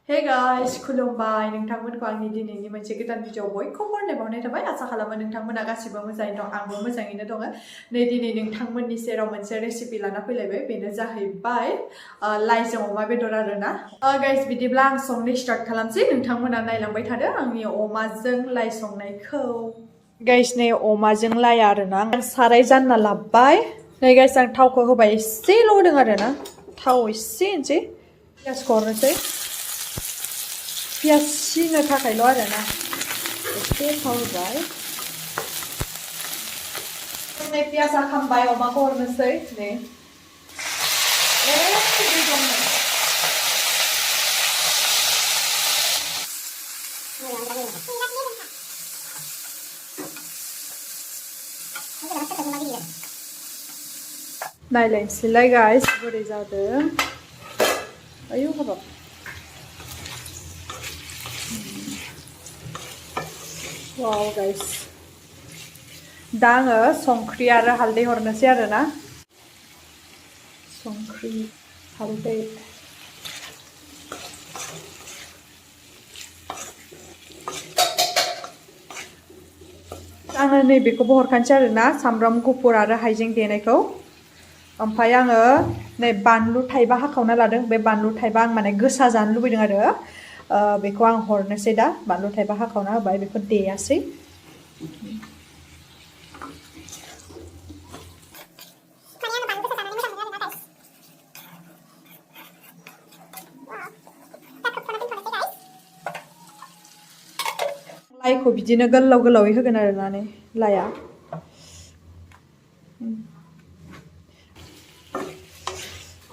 Hey guys, खुलुमबाय नोंथांमोनखौ आंनि दिनैनि मोनसे गोदान भिडिअ बयखौ बरनाय बावनाय थाबाय आसा खालामो नोंथांमोना गासिबो मोजाङै दं आंबो मोजाङैनो दङ नै दिनै नोंथांमोननि सेराव मोनसे रेसिपि लाना फैलायबाय बेनो जाहैबाय लाइजों अमा बेदर आरोना गाइस बिदिब्ला आं संनो स्टार्ट खालामसै नोंथांमोना नायलांबाय थादो आंनि अमाजों लाइ संनायखौ गाइस नै अमाजों लाइ आरोना आं साराय जानना लाबाय नै गाइस आं थावखौ होबाय एसेल' होदों आरोना थाव एसे होनसै पियासखौ हरनोसै पियास सिनो थाखायल' आरोना एसे थाव होबाय नै पियासा खामबाय अमाखौ हरनोसै नै नायलायनोसैलाय गाइस बोरै जादों आयौ हाबाब वाव गाइस दा आङो संख्रि आरो हालदै हरनोसै आरोना संख्रि हालदै आङो नैबेखौबो हरखानोसै आरोना सामब्राम गुफुर आरो हाइजें देनायखौ ओमफ्राय आङो नै बानलु थाइबा हाखावना लादों बे बानलु थाइबा आं माने गोसा जानो लुबैदों आरो बेखौ आं हरनोसै दा बानलु थाइबा हाखावना होबाय बेखौ देयासै लाइखौ बिदिनो गोलाव गोलावै होगोन आरोना नै लाइया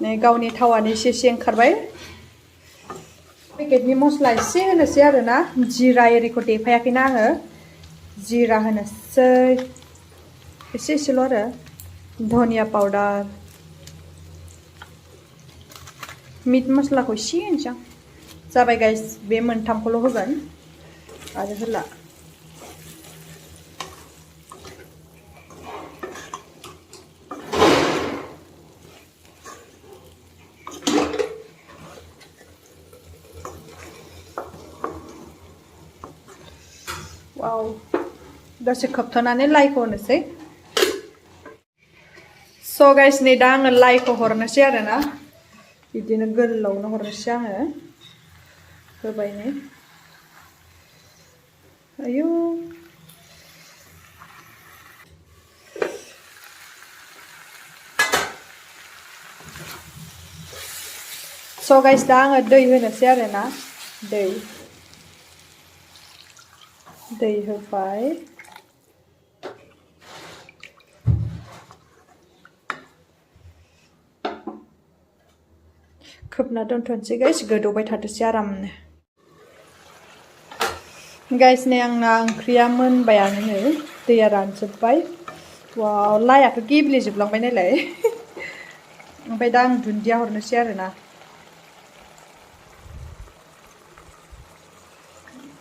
नै गावनि थावानो एसे एसे ओंखारबाय पेकेटनि मस्ला एसे होनोसै आरोना जिरा एरिखौ देफायाखैना आङो जिरा होनोसै एसे एसेल' आरो धनिया पाउडार मिट मस्लाखौ एसे होनोसै आं जाबाय गाइस बे मोनथामखौल' होगोन आरो होला वाव दसे खोबथ'नानै लाइखौ होनोसै स' गाइस नै दा आङो लाइखौ हरनोसै आरोना बिदिनो गोलावनो हरनोसै आङो होबाय नै आयौ स' गाइस दा आङो दै होनोसै आरोना दै होबाय खोबना दोनथ'नोसै गाइस गोदौबाय थाथोंसै आरामनो गाइस नै आंना ओंख्रिया मोनबायानो नै दैया रानजोब्बाय वाव लाइआथ' गेब्लेजोबलांबाय नायलाय ओमफ्राय दा आं दुन्दिया हरनोसै आरोना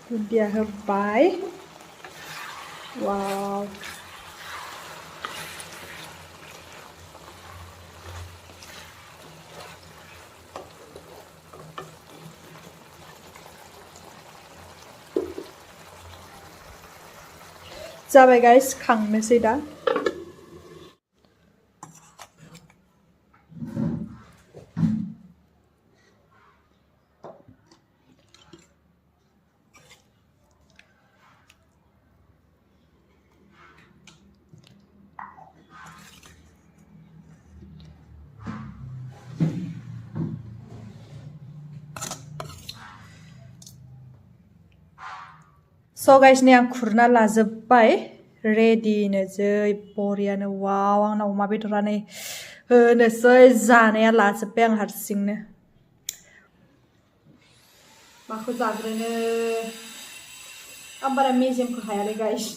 दुन्दिया होबाय वाव जाबाय गाइस खांनोसै दा स' गाइस नै आं खुरना लाजोब्बाय रेडिनो जै बरियानो वाव आंना अमा बेदरा नै होनोसै जानाया लाजोब्बाय आं हारसिंनो माखौ जाग्रोनो आं बारा मेजेमखौ हायालै guys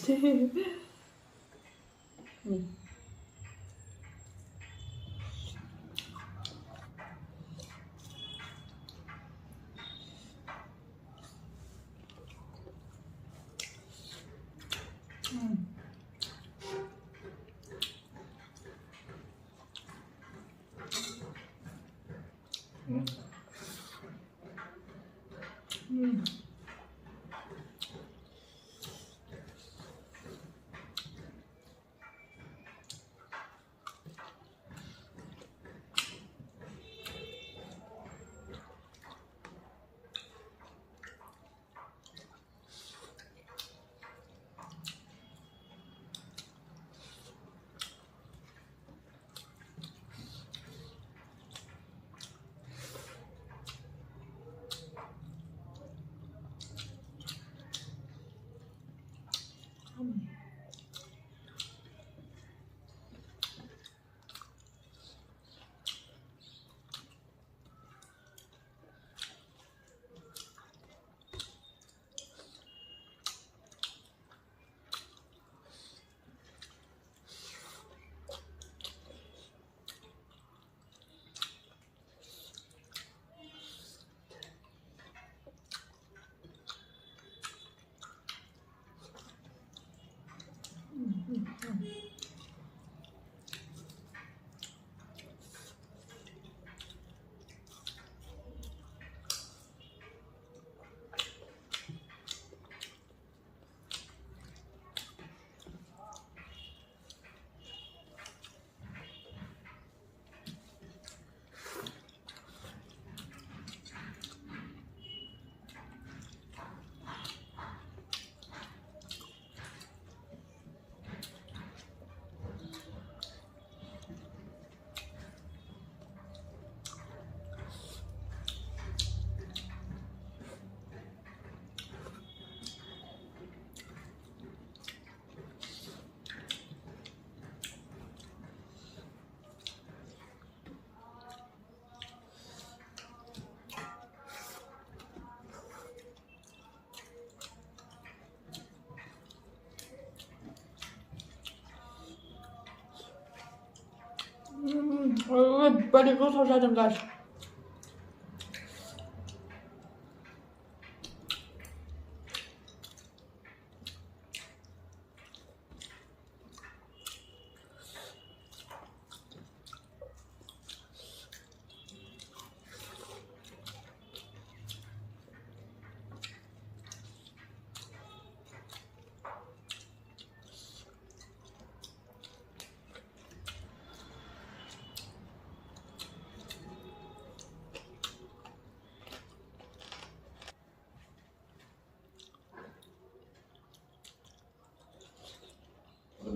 Very good zaten guys.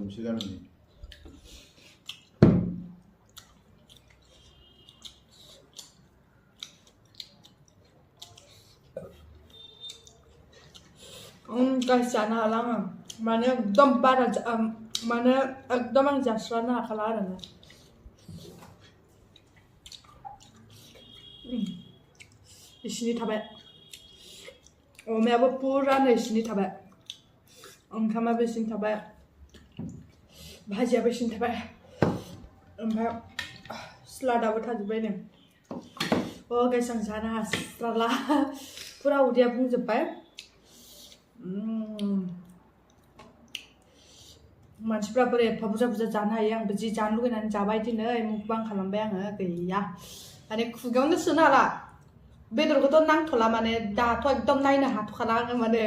시간이 guys जानो हाला आङो माने एकदम बारा माने एकदम आं जास्लाबनो हाखाला आरो ना इसिनि थाबाय अमायाबो पुरानो इसिनि थाबाय ओंखामाबो इसिनि थाबाय भाजियाबो इसिनि थाबाय ओमफ्राय स्लादाबो थाजोब्बाय नो गाइस आं जानो हास्लाबला पुरा उदैया बुंजोब्बाय मानसिफ्रा बोरै एफा बुरजा बुरजा जानो हायो आंबो जि जानो लुगैनानै जाबाय दिनै मुखबां खालामबाय आङो गैया माने खुगायावनो सोनो हाला बेदरखौथ' नांथ'ला माने दाथ' एकदम नायनो हाथ'खाला आङो माने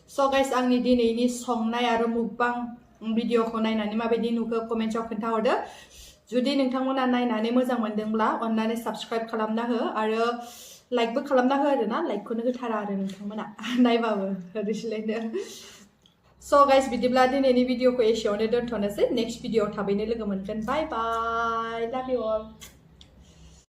स' गाइस आंनि दिनैनि संनाय आरो मुखबां भिडिअखौ नायनानै माबायदि नुखो कमेन्टआव खोन्थाहरदो जुदि नोंथांमोना नायनानै मोजां मोनदोंब्ला अन्नानै साबस्क्राइब खालामना हो आरो लाइकबो खालामना हो आरो ना लाइकखौनो होथारा आरो नोंथांमोना नायबाबो होदोसैलायनो स' गाइस बिदिब्ला दिनैनि भिडिअखौ एसेयावनो दोनथ'नोसै नेक्स्ट भिडिअआव थाबैनो लोगो मोनगोन बाय बाय लाभ इउ अल